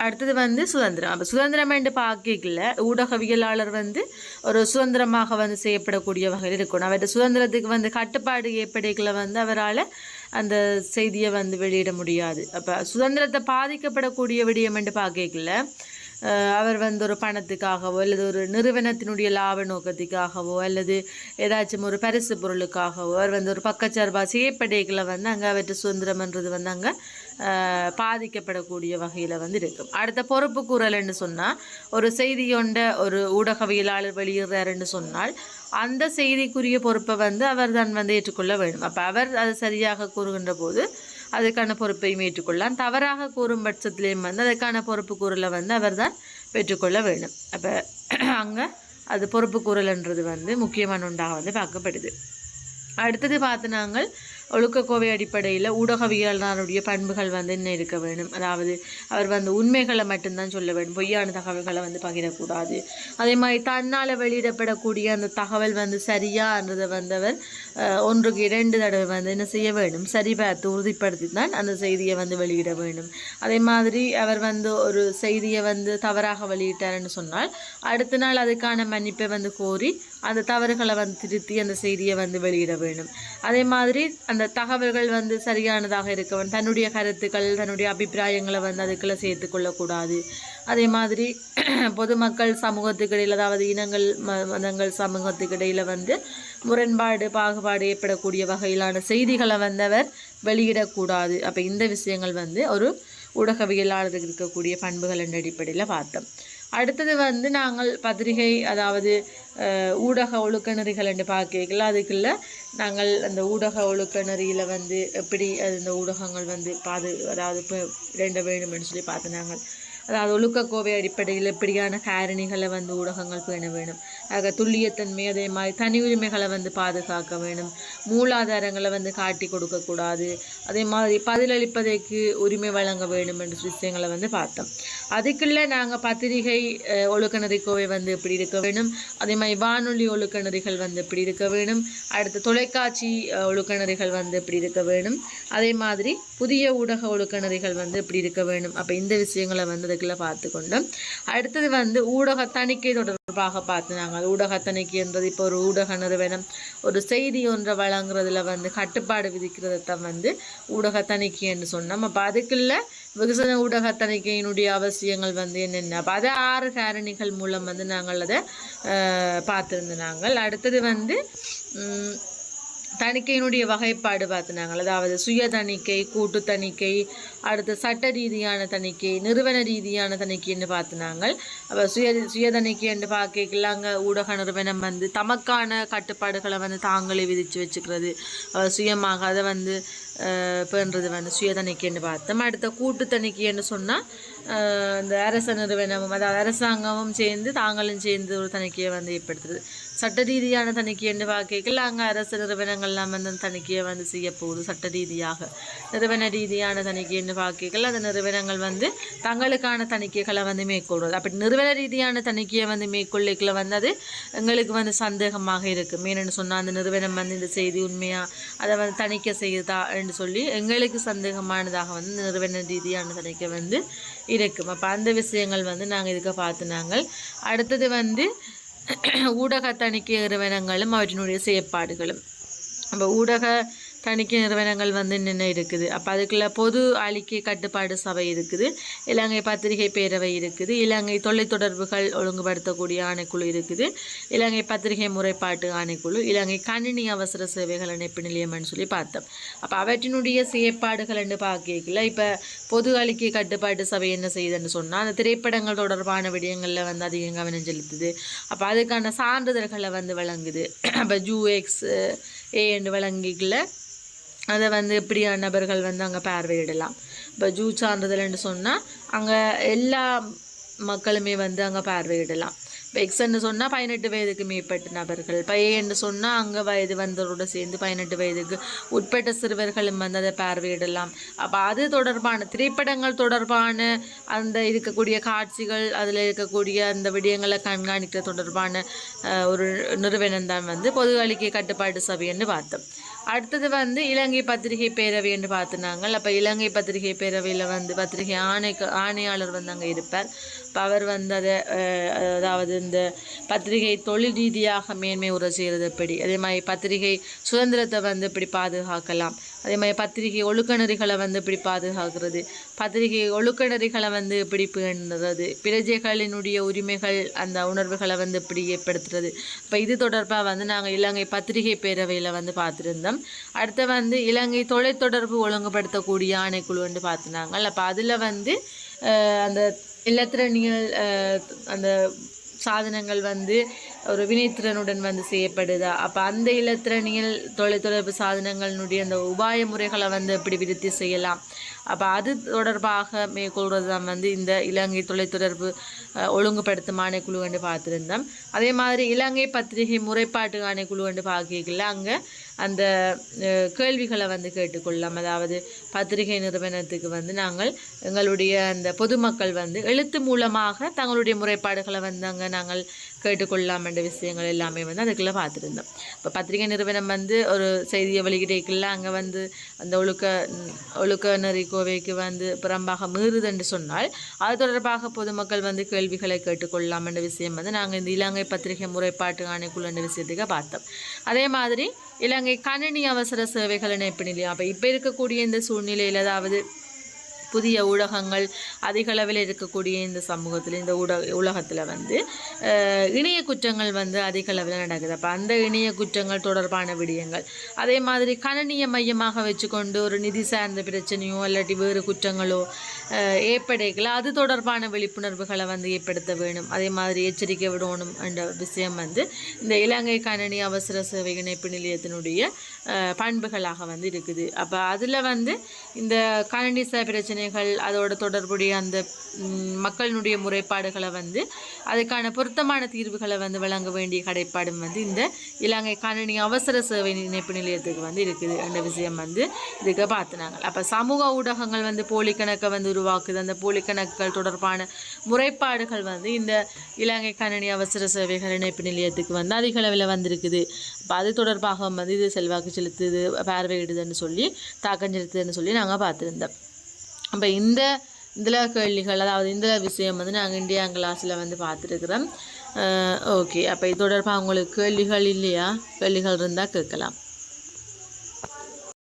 அடுத்தது வந்து சுதந்திரம். அப்போ சுதந்திரம் என்று பார்க்கல ஊடகவியலாளர் வந்து ஒரு சுதந்திரமாக வந்து செய்யப்படக்கூடிய வகையில் இருக்கணும். அவருடைய சுதந்திரத்துக்கு வந்து கட்டுப்பாடு ஏற்படைகளை வந்து அவரால் அந்த செய்தியை வந்து வெளியிட முடியாது. அப்போ சுதந்திரத்தை பாதிக்கப்படக்கூடிய விடயம் என்று பார்க்கல அவர் வந்து ஒரு பணத்துக்காகவோ அல்லது ஒரு நிறுவனத்தினுடைய லாப நோக்கத்துக்காகவோ அல்லது ஏதாச்சும் ஒரு பரிசு பொருளுக்காகவோ அவர் வந்து ஒரு பக்கச்சார்பா செய்யப்படைகளை வந்து அங்கே அவற்றை சுதந்திரம்ன்றது வந்து அங்கே பாதிக்கப்படக்கூடிய வகையில் வந்து இருக்கும். அடுத்த பொறுப்பு கூறல்னு சொன்னால் ஒரு செய்தியொண்ட ஒரு ஊடகவியலாளர் வெளியிடுறாருன்னு சொன்னால் அந்த செய்திக்குரிய பொறுப்பை வந்து அவர் தான் வந்து ஏற்றுக்கொள்ள வேண்டும். அப்போ அவர் அது சரியாக கூறுகின்ற போது அதுக்கான பொறுப்பையும் ஏற்றுக்கொள்ளலாம். தவறாக கூறும் பட்சத்திலையும் வந்து அதுக்கான பொறுப்பு கூறலை வந்து அவர் தான் பெற்றுக்கொள்ள வேண்டும். அப்போ அங்கே அது பொறுப்பு கூறல்ன்றது வந்து முக்கியமான ஒன்றாக வந்து பார்க்கப்படுது. அடுத்தது பார்த்து நாங்கள் ஒழுக்கக்கோவை அடிப்படையில் ஊடகவியலாளருடைய பண்புகள் வந்து என்ன இருக்க வேண்டும். அதாவது அவர் வந்து உண்மைகளை மட்டும்தான் சொல்ல வேண்டும், பொய்யான தகவல்களை வந்து பகிரக்கூடாது. அதே மாதிரி தன்னால் வெளியிடப்படக்கூடிய அந்த தகவல் வந்து சரியான்றதை வந்து அவர் 1க்கு 2 தடவை வந்து என்ன செய்ய வேண்டும், சரி பார்த்து உறுதிப்படுத்தி தான் அந்த செய்தியை வந்து வெளியிட வேண்டும். அதே மாதிரி அவர் வந்து ஒரு செய்தியை வந்து தவறாக வெளியிட்டார்னு சொன்னால் அடுத்த நாள் அதுக்கான மன்னிப்பை வந்து கோரி அந்த தவறுகளை வந்து திருத்தி அந்த செய்தியை வந்து வெளியிட வேண்டும். அதே மாதிரி அந்த தகவல்கள் வந்து சரியானதாக இருக்க வேண்டும். தன்னுடைய கருத்துக்கள் தன்னுடைய அபிப்பிராயங்களை வந்து அதுக்குள்ளே சேர்த்து கொள்ளக்கூடாது. அதே மாதிரி பொதுமக்கள் சமூகத்துக்கு இடையில் அதாவது இனங்கள் மதங்கள் சமூகத்துக்கு இடையில் வந்து முரண்பாடு பாகுபாடு ஏற்படக்கூடிய வகையிலான செய்திகளை வந்து அவர் வெளியிடக்கூடாது. அப்போ இந்த விஷயங்கள் வந்து ஒரு ஊடகவியலாளருக்கு இருக்கக்கூடிய பண்புகள் என்ற அடிப்படையில் பார்த்தோம். அடுத்தது வந்து நாங்கள் பத்திரிகை அதாவது ஊடக ஒழுக்க என்று பார்க்கல அதுக்குள்ள நாங்கள் அந்த ஊடக ஒழுக்க நெறியில் வந்து எப்படி அது இந்த ஊடகங்கள் வந்து அதாவது இப்போ 2 வேணும்னு சொல்லி பார்த்து நாங்கள் அதாவது ஒழுக்கக்கோவை அடிப்படையில் எப்படியான காரணிகளை வந்து ஊடகங்கள் பேண வேணும். ஆக துல்லியத்தன்மை அதே மாதிரி தனி உரிமைகளை வந்து பாதுகாக்க வேணும். மூலாதாரங்களை வந்து காட்டி கொடுக்கக்கூடாது. அதே மாதிரி பதிலளிப்பதற்கு உரிமை வழங்க வேண்டும் என்ற விஷயங்களை வந்து பார்த்தோம். அதுக்குள்ள நாங்கள் பத்திரிகை ஒழுக்க கோவை வந்து எப்படி இருக்க வேணும், அதே மாதிரி வானொலி ஒழுக்க நெறிகள் வந்து எப்படி இருக்க வேணும், அடுத்து தொலைக்காட்சி ஒழுக்க நெறிகள் வந்து எப்படி இருக்க வேணும், அதே மாதிரி புதிய ஊடக ஒழுக்க நெறிகள் வந்து எப்படி இருக்க வேணும். அப்போ இந்த விஷயங்களை வந்து அதுக்குள்ள பார்த்து கொண்டோம். அடுத்தது வந்து ஊடக தணிக்கை தொடர்பாக பார்த்து நாங்கள் ஊடக தணிக்கை என்றது இப்போ ஒரு ஊடக நிறுவனம் ஒரு செய்தி ஒன்றை வழங்குறதுல வந்து கட்டுப்பாடு விதிக்கிறத வந்து ஊடக தணிக்கை என்று சொன்னோம். அப்போ அதுக்குள்ள வெகுஜன ஊடக தணிக்கையினுடைய அவசியங்கள் வந்து என்னென்ன, அப்போ அதை 6 காரணிகள் மூலம் வந்து நாங்கள் அதை பார்த்துருந்தோம். நாங்கள் அடுத்தது வந்து தணிக்கையினுடைய வகைப்பாடு பார்த்து நாங்கள் அதாவது சுய தணிக்கை கூட்டு தணிக்கை அடுத்து சட்ட ரீதியான தணிக்கை நிறுவன ரீதியான தணிக்கைன்னு பார்த்து நாங்கள் அப்போ சுய தணிக்கை என்று பார்க்கலாங்க ஊடக நிறுவனம் வந்து தமக்கான கட்டுப்பாடுகளை வந்து தாங்களே விதித்து வச்சுக்கிறது சுயமாக அதை வந்து பேணுறது வந்து சுய தணிக்கைன்னு பார்த்தோம். அடுத்த கூட்டு தணிக்கைன்னு சொன்னால் இந்த அரச நிறுவனமும் அதாவது அரசாங்கமும் சேர்ந்து தாங்களும் சேர்ந்து ஒரு தணிக்கையை வந்து ஏற்படுத்துறது. சட்ட ரீதியான தணிக்கை என்று பார்க்கல அங்கே அரசு நிறுவனங்கள்லாம் வந்து தணிக்கையை வந்து செய்ய போகுது சட்ட ரீதியாக. நிறுவன ரீதியான தணிக்கை என்று பார்க்கல அந்த நிறுவனங்கள் வந்து தங்களுக்கான தணிக்கைகளை வந்து மேற்கொள்வது. அப்படி நிறுவன ரீதியான தணிக்கையை வந்து மேற்கொள்ளிக்கல வந்து அது எங்களுக்கு வந்து சந்தேகமாக இருக்கும். ஏன்னு சொன்னால் அந்த நிறுவனம் வந்து இந்த செய்தி உண்மையாக அதை வந்து தணிக்கை செய்யுதா என்று சொல்லி எங்களுக்கு சந்தேகமானதாக வந்து நிறுவன ரீதியான தணிக்கை வந்து இருக்கும். அப்போ அந்த விஷயங்கள் வந்து நாங்கள் இதுக்கு பார்த்து நாங்கள் அடுத்தது வந்து ஊடக தணிக்கை நிறுவனங்களும் அவற்றினுடைய செயற்பாடுகளும். அப்போ ஊடக தணிக்கை நிறுவனங்கள் வந்து என்னென்ன இருக்குது, அப்போ அதுக்குள்ள பொது அறிக்கை கட்டுப்பாடு சபை இருக்குது, இலங்கை பத்திரிகை பேரவை இருக்குது, இலங்கை தொலைத்தொடர்புகள் ஒழுங்குபடுத்தக்கூடிய ஆணைக்குழு இருக்குது, இலங்கை பத்திரிகை முறைப்பாட்டு ஆணைக்குழு, இலங்கை கணினி அவசர சேவைகள் இணைப்பு நிலையம்னு சொல்லி பார்த்தோம். அப்போ அவற்றினுடைய செயற்பாடுகள் என்று பார்க்கல இப்போ பொது அறிக்கை கட்டுப்பாட்டு சபை என்ன செய்யுதுன்னு சொன்னால் அந்த திரைப்படங்கள் தொடர்பான விடயங்களில் வந்து அதிகம் கவனம் செலுத்துது. அப்போ அதுக்கான சான்றிதழ்களை வந்து வழங்குது. அப்போ ஜூஎக்ஸ் என்று வழங்கிக்கல அதை வந்து எப்படியான நபர்கள் வந்து அங்கே பார்வையிடலாம். இப்போ ஜூ சான்றிதழ்னு சொன்னால் அங்கே எல்லா மக்களுமே வந்து அங்கே பார்வையிடலாம். இப்போ எக்ஸ்ன்னு சொன்னால் 18 வயதுக்கு மேற்பட்ட நபர்கள், பையன்னு சொன்னால் அங்கே வயது வந்தவரோடு சேர்ந்து 18 வயதுக்கு உட்பட்ட சிறுவர்களும் வந்து அதை பார்வையிடலாம். அப்போ அது தொடர்பான திரைப்படங்கள் தொடர்பான அந்த இருக்கக்கூடிய காட்சிகள் அதில் இருக்கக்கூடிய அந்த விடயங்களை கண்காணிக்கிற தொடர்பான ஒரு நிறுவனம் தான் வந்து பொது அறிக்கை கட்டுப்பாட்டு சபைன்னு பார்த்தோம். அடுத்தது வந்து இலங்கை பத்திரிகை பேரவை என்று பார்த்துனாங்க. அப்போ இலங்கை பத்திரிகை பேரவையில் வந்து பத்திரிகை ஆணையாளர் வந்து அங்கே இருப்பார். இப்போ அவர் வந்து அதை அதாவது இந்த பத்திரிகை தொழில் ரீதியாக மேன்மை உரை செய்கிறது எப்படி, அதே மாதிரி பத்திரிகை சுதந்திரத்தை வந்து இப்படி பாதுகாக்கலாம், அதே மாதிரி பத்திரிகை ஒழுக்க வந்து இப்படி பாதுகாக்கிறது, பத்திரிகை ஒழுக்க வந்து இப்படி பேணுறது, பிரஜைகளினுடைய உரிமைகள் அந்த உணர்வுகளை வந்து இப்படி ஏற்படுத்துறது. இப்போ இது தொடர்பாக வந்து நாங்கள் இலங்கை பத்திரிகை பேரவையில் வந்து பார்த்துருந்தோம். அடுத்து வந்து இலங்கை தொலைத்தொடர்பு ஒழுங்குபடுத்தக்கூடிய ஆணைக்குழு வந்து பார்த்துனாங்க. அப்போ அதில் வந்து அந்த இலத்திரனியல் அந்த சாதனங்கள் வந்து ஒரு வினைத்திறனுடன் வந்து செய்யப்படுதா, அப்போ அந்த இலத்திரனியல் தொலைத்தொடர்பு சாதனங்களினுடைய அந்த உபாய முறைகளை வந்து எப்படி விருத்தி செய்யலாம், அப்போ அது தொடர்பாக மேற்கொள்வது தான் வந்து இந்த இலங்கை தொலைத்தொடர்பு ஒழுங்குபடுத்தும் ஆணைக்குழு வந்து பார்த்துருந்தோம். அதே மாதிரி இலங்கை பத்திரிகை முறைப்பாட்டு ஆணைக்குழு வந்து பார்க்கல அங்கே அந்த கேள்விகளை வந்து கேட்டுக்கொள்ளலாம். அதாவது பத்திரிகை நிறுவனத்துக்கு வந்து நாங்கள் எங்களுடைய அந்த பொதுமக்கள் வந்து எழுத்து மூலமாக தங்களுடைய முறைப்பாடுகளை வந்து அங்கே நாங்கள் கேட்டுக்கொள்ளலாம் என்ற விஷயங்கள் எல்லாமே வந்து அதுக்குள்ளே பார்த்துருந்தோம். இப்போ பத்திரிகை நிறுவனம் வந்து ஒரு செய்தியை வெளியிடக்குள்ள அங்கே வந்து அந்த ஒழுக்க நெறி கோவைக்கு வந்து புறம்பாக மீறுதுன்னு சொன்னால் அது தொடர்பாக பொதுமக்கள் வந்து கேள்விகளை கேட்டுக்கொள்ளலாம் என்ற விஷயம் வந்து நாங்கள் இந்த இலங்கை பத்திரிகை முறைப்பாட்டு ஆணைக்குழு என்ற விஷயத்துக்கு பார்த்தோம். அதே மாதிரி இலங்கை கணினி அவசர சேவைகள் இணைப்பு நிலையம். அப்போ இப்போ இருக்கக்கூடிய இந்த சூழ்நிலையில் அதாவது புதிய ஊடகங்கள் அதிக அளவில் இருக்கக்கூடிய இந்த சமூகத்தில் இந்த உலகத்தில் வந்து இணைய குற்றங்கள் வந்து அதிக அளவில் நடக்குது. அப்போ அந்த இணைய குற்றங்கள் தொடர்பான விடயங்கள், அதே மாதிரி கணனியை மையமாக வச்சுக்கொண்டு ஒரு நிதி சார்ந்த பிரச்சனையோ இல்லாட்டி வேறு குற்றங்களோ ஏற்படைகளை அது தொடர்பான விழிப்புணர்வுகளை வந்து ஏற்படுத்த வேணும். அதே மாதிரி எச்சரிக்கை விடணும் என்ற விஷயம் வந்து இந்த இலங்கை கணனி அவசர சேவை இணைப்பு நிலையத்தினுடைய பண்புகளாக வந்து இருக்குது. அப்போ அதில் வந்து இந்த கணனி பிரச்சனை அதோட தொடர்புடைய அந்த மக்களினுடைய முறைப்பாடுகளை வந்து அதுக்கான பொருத்தமான தீர்வுகளை வந்து வழங்க வேண்டிய கடைப்பாடும் வந்து இந்த இலங்கை கணினி அவசர சேவை இணைப்பு நிலையத்துக்கு வந்து இருக்குது என்ற விஷயம் வந்து இதுக்கு பார்த்துனாங்க. அப்போ சமூக ஊடகங்கள் வந்து போலி கணக்கை வந்து உருவாக்குது. அந்த போலி கணக்குகள் தொடர்பான முறைப்பாடுகள் வந்து இந்த இலங்கை கணினி அவசர சேவைகள் இணைப்பு நிலையத்துக்கு வந்து அதிக அளவில் வந்திருக்குது. அப்போ அது தொடர்பாக வந்து இது செல்வாக்கு செலுத்துது, பார்வையிடுதுன்னு சொல்லி தாக்கம் செலுத்துதுன்னு சொல்லி நாங்கள் பார்த்துருந்தோம். அப்போ இதில் கேள்விகள் அதாவது இந்த விஷயம் வந்து நாங்கள் இந்தியா கிளாஸில் வந்து பார்த்துருக்குறோம். ஓகே, அப்போ இது தொடர்பாக உங்களுக்கு கேள்விகள் இல்லையா? கேள்விகள் இருந்தால் கேட்கலாம்.